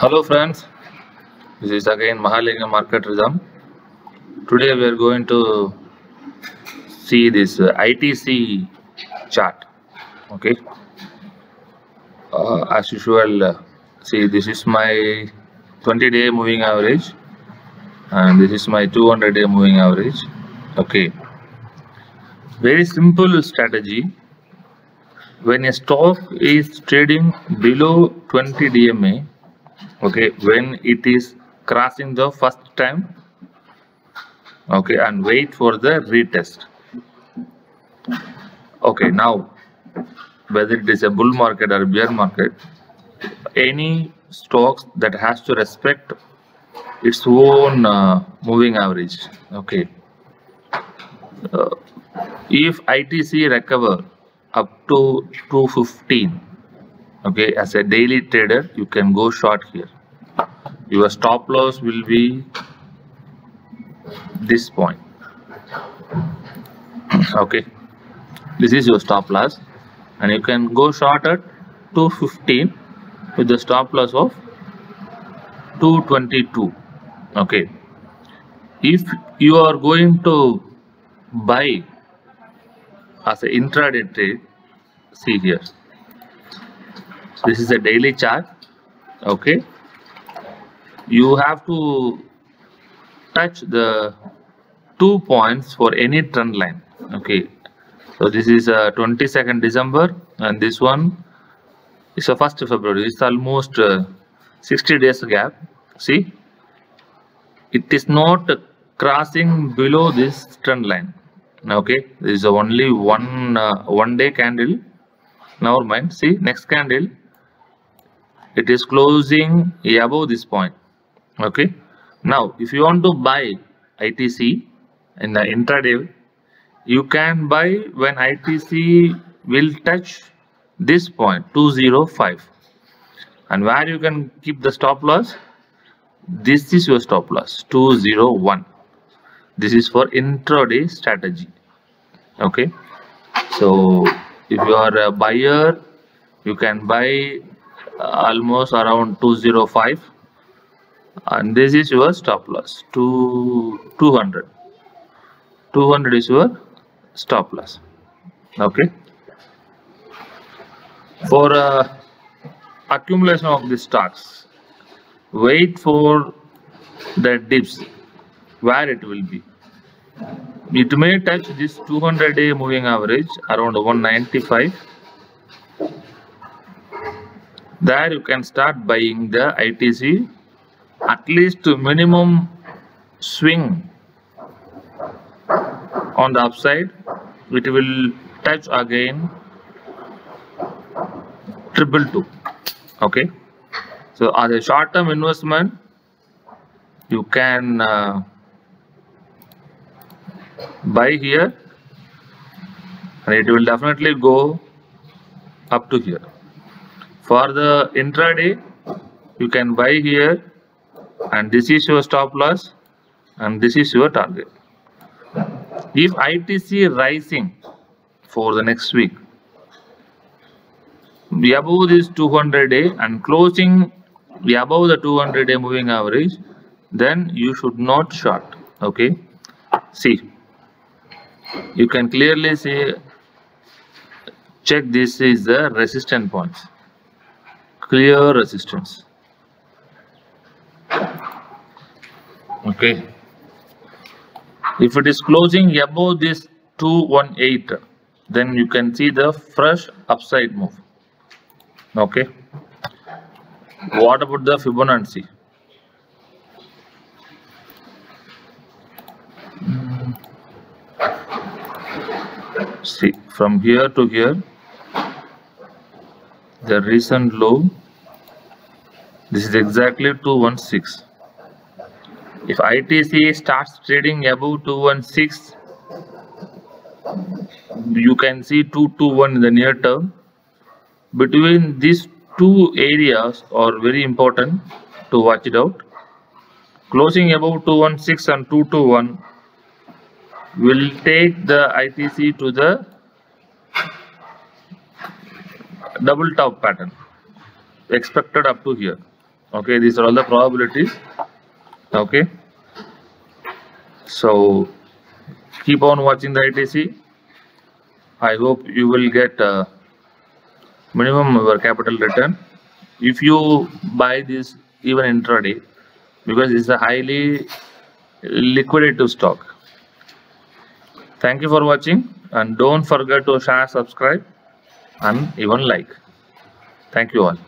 Hello friends, this is again Mahalingam Market Rhythm. Today we are going to see this ITC chart. Okay, as usual, see this is my 20-day moving average and this is my 200-day moving average. Okay, very simple strategy. When a stock is trading below 20 DMA, okay, when it is crossing the first time, okay, and wait for the retest. Okay, now whether it is a bull market or bear market, any stocks that has to respect its own moving average. Okay, if ITC recover up to 215, okay, as a daily trader you can go short here. Your stop loss will be this point. Okay, this is your stop loss and you can go short at 215 with the stop loss of 222. Okay, if you are going to buy as an intraday trade, see here, this is a daily chart. Okay, you have to touch the 2 points for any trend line. Okay, so this is 22nd December and this one is a 1st February. It's almost 60 days gap. See, it is not crossing below this trend line. Okay, there is only one day candle. Never mind. See, next candle, it is closing above this point. Okay, now if you want to buy ITC in the intraday, you can buy when ITC will touch this point 205, and where you can keep the stop loss, this is your stop loss 201. This is for intraday strategy. Okay, so if you are a buyer, you can buy almost around 205, and this is your stop loss 200. 200 is your stop loss. Okay, for accumulation of the stocks, wait for the dips where it will be. It may touch this 200-day moving average around 195. There you can start buying the ITC, at least minimum swing on the upside. It will touch again 222. Okay, so as a short-term investment, you can buy here and it will definitely go up to here. For the intraday, you can buy here and this is your stop loss and this is your target. If ITC rising for the next week above this 200-day and closing above the 200-day moving average, then you should not short. Okay, see, you can clearly see, check, this is the resistance points, clear resistance. Okay, if it is closing above this 218, then you can see the fresh upside move. Okay, what about the Fibonacci? See, from here to here, the recent low, this is exactly 216. If ITC starts trading above 216, you can see 221 in the near term. Between these two areas are very important to watch it out. Closing above 216 and 221 will take the ITC to the double top pattern expected up to here. Okay, these are all the probabilities. Okay, so keep on watching the ITC. I hope you will get minimum your capital return if you buy this even intraday, because it's a highly liquidative stock. Thank you for watching, and don't forget to share, subscribe, and even like. Thank you all.